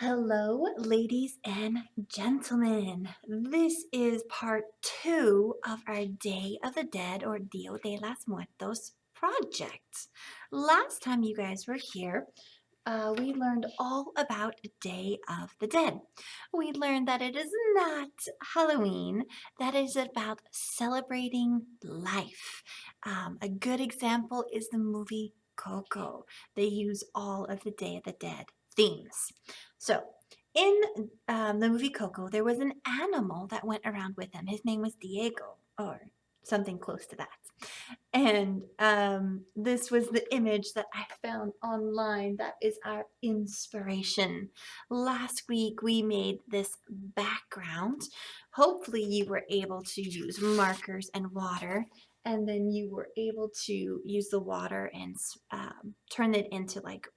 Hello, ladies and gentlemen. This is part two of our Day of the Dead or Dia de los Muertos project. Last time you guys were here, we learned all about Day of the Dead. We learned that it is not Halloween, that is about celebrating life. A good example is the movie Coco. They use all of the Day of the Dead themes. So, in the movie Coco, there was an animal that went around with him. His name was Diego, or something close to that. And this was the image that I found online. That is our inspiration. Last week, we made this background. Hopefully, you were able to use markers and water. And then you were able to use the water and turn it into like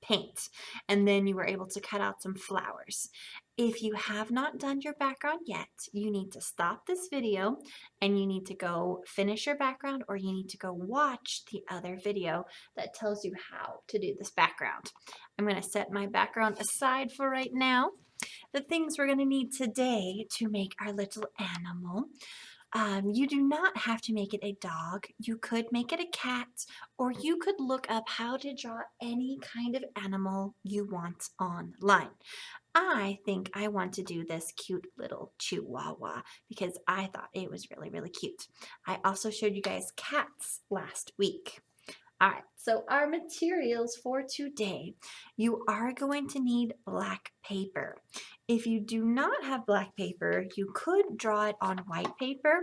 paint. And then you were able to cut out some flowers. If you have not done your background yet, you need to stop this video and you need to go finish your background, or you need to go watch the other video that tells you how to do this background. I'm going to set my background aside for right now. The things we're going to need today to make our little animal. You do not have to make it a dog. You could make it a cat, or you could look up how to draw any kind of animal you want online. I think I want to do this cute little chihuahua because I thought it was really, really cute. I also showed you guys cats last week. All right, so our materials for today, you are going to need black paper. If you do not have black paper, you could draw it on white paper,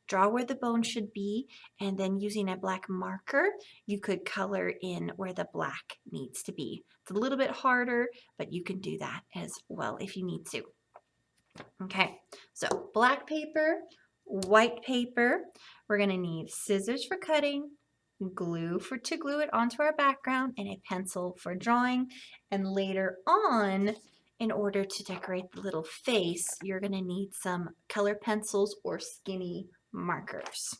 draw where the bone should be, and then using a black marker, you could color in where the black needs to be. It's a little bit harder, but you can do that as well if you need to. Okay, so black paper, white paper, we're gonna need scissors for cutting, glue to glue it onto our background, and a pencil for drawing. And later on, in order to decorate the little face, you're going to need some color pencils or skinny markers.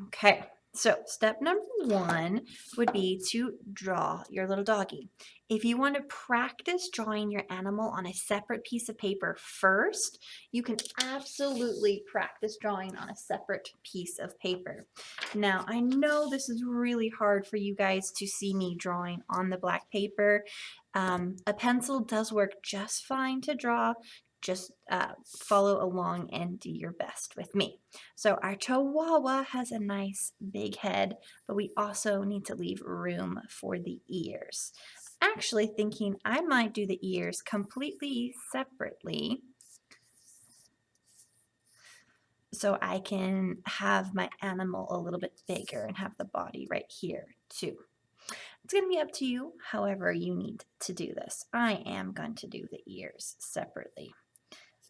Okay, so step number one would be to draw your little doggy. If you want to practice drawing your animal on a separate piece of paper first, you can absolutely practice drawing on a separate piece of paper. Now, I know this is really hard for you guys to see me drawing on the black paper. A pencil does work just fine to draw. Just follow along and do your best with me. So our chihuahua has a nice big head, but we also need to leave room for the ears. Actually thinking I might do the ears completely separately so I can have my animal a little bit bigger and have the body right here too. It's going to be up to you however you need to do this. I am going to do the ears separately.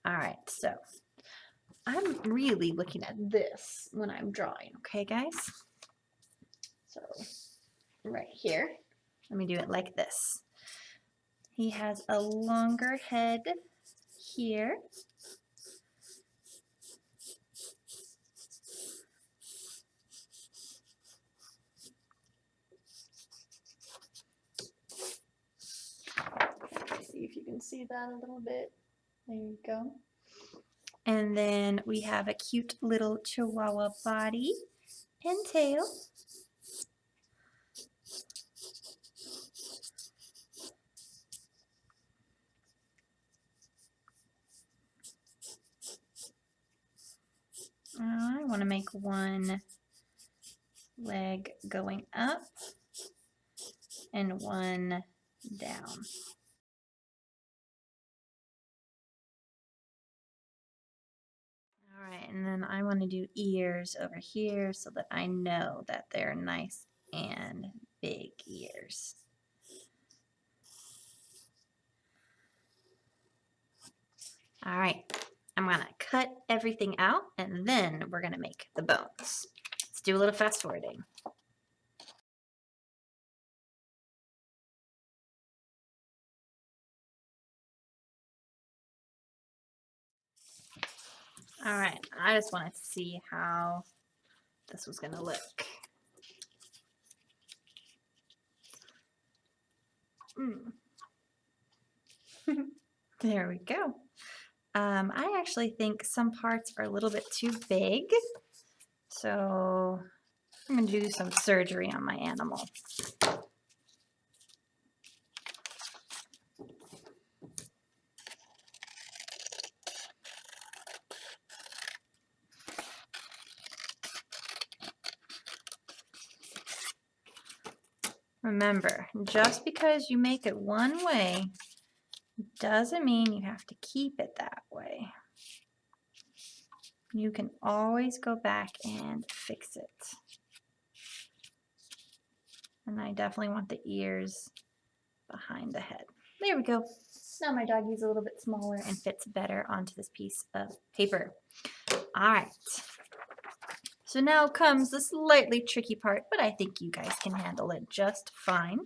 All right, so I'm really looking at this when I'm drawing, okay, guys? So, right here, let me do it like this. He has a longer head here. See if you can see that a little bit. There you go. And then we have a cute little chihuahua body and tail. I want to make one leg going up and one down. All right, and then I want to do ears over here so that I know that they're nice and big ears. All right, I'm gonna cut everything out and then we're gonna make the bones. Let's do a little fast forwarding. All right, I just wanted to see how this was gonna look. There we go. I actually think some parts are a little bit too big, so I'm going to do some surgery on my animal. Remember, just because you make it one way doesn't mean you have to keep it that way. You can always go back and fix it. And I definitely want the ears behind the head. There we go. Now my doggy's a little bit smaller and fits better onto this piece of paper. All right. So now comes the slightly tricky part, but I think you guys can handle it just fine.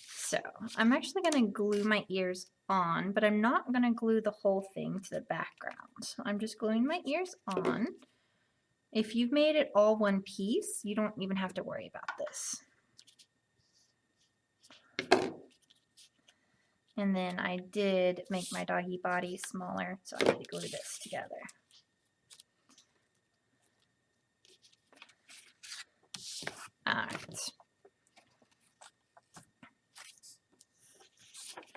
So I'm actually going to glue my ears on, but I'm not going to glue the whole thing to the background. So I'm just gluing my ears on. If you've made it all one piece, you don't even have to worry about this. And then I did make my doggy body smaller, so I need to glue this together. All right.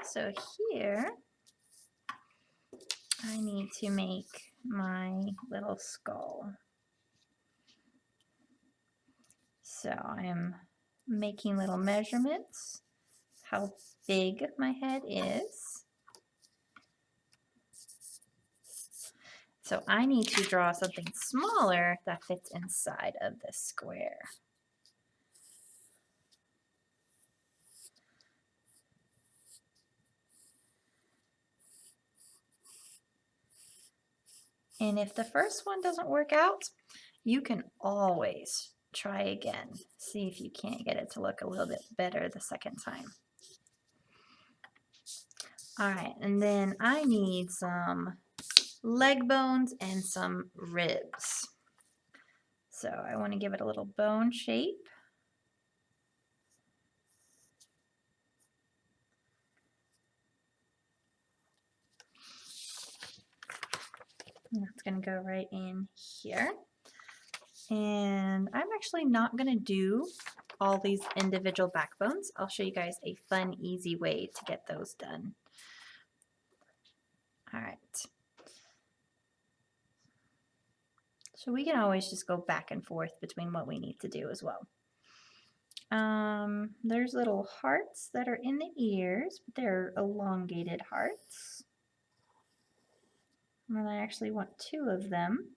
So here, I need to make my little skull. So I am making little measurements, how big my head is. So I need to draw something smaller that fits inside of this square. And if the first one doesn't work out, you can always try again. See if you can't get it to look a little bit better the second time. All right, and then I need some leg bones and some ribs. So I want to give it a little bone shape. And that's going to go right in here. And I'm actually not going to do all these individual backbones. I'll show you guys a fun, easy way to get those done. All right. So we can always just go back and forth between what we need to do as well. There's little hearts that are in the ears, but they're elongated hearts. And I actually want 2 of them.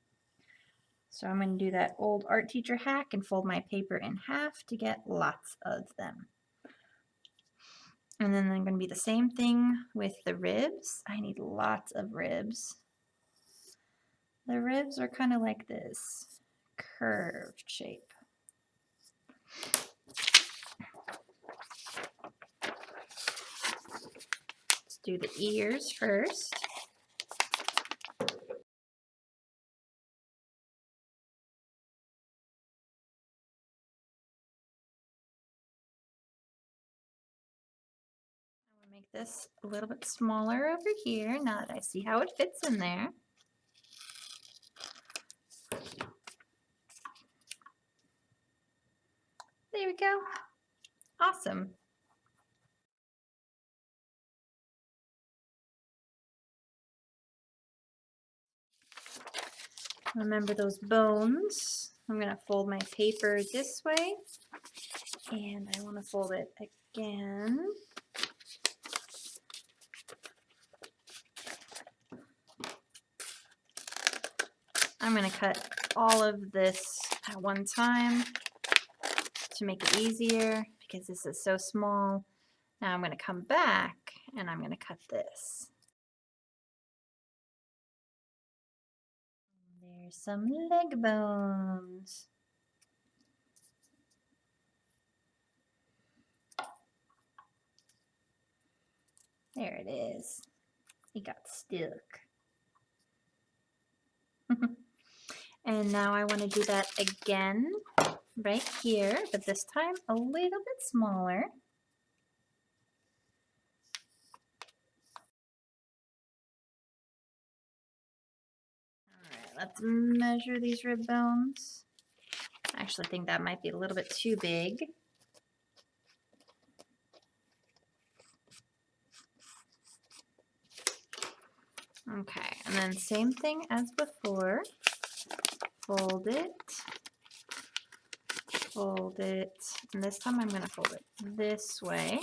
So I'm going to do that old art teacher hack and fold my paper in half to get lots of them. And then I'm going to be the same thing with the ribs. I need lots of ribs. The ribs are kind of like this curved shape. Let's do the ears first. Make this a little bit smaller over here now that I see how it fits in there. There we go. Awesome. Remember those bones. I'm going to fold my paper this way, and I want to fold it again. I'm going to cut all of this at one time to make it easier because this is so small. Now I'm going to come back and I'm going to cut this. There's some leg bones. There it is. It got stuck. And now I want to do that again right here, but this time a little bit smaller. let's measure these rib bones. I actually think that might be a little bit too big. Okay, and then same thing as before. Fold it, and this time I'm going to fold it this way,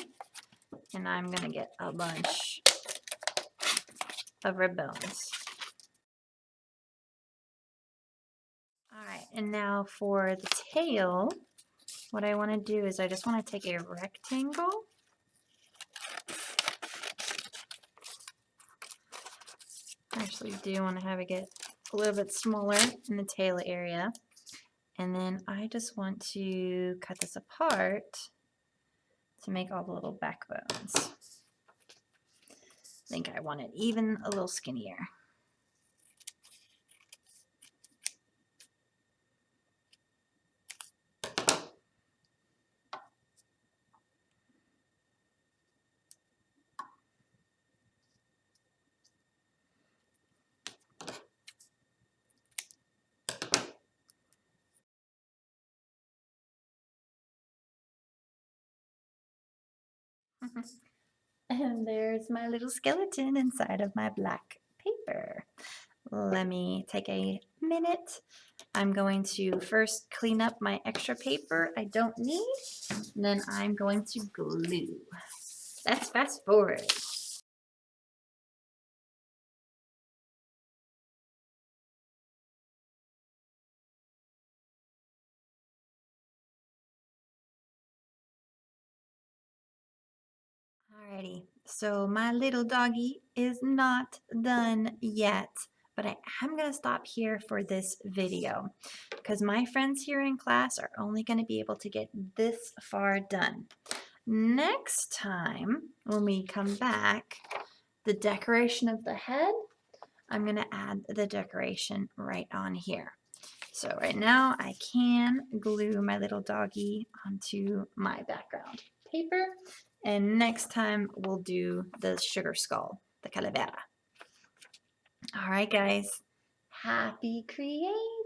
and I'm going to get a bunch of rib bones. Alright, and now for the tail, what I want to do is I just want to take a rectangle. I actually do want to have it get a little bit smaller in the tail area. And then I just want to cut this apart to make all the little backbones. I think I want it even a little skinnier. And there's my little skeleton inside of my black paper. Let me take a minute. I'm going to first clean up my extra paper I don't need, and then I'm going to glue. Let's fast forward. Alrighty, so my little doggy is not done yet, but I am going to stop here for this video because my friends here in class are only going to be able to get this far done. Next time, when we come back, the decoration of the head, I'm going to add the decoration right on here. So right now I can glue my little doggy onto my background paper. And next time we'll do the sugar skull, the calavera. All right, guys. Happy creating!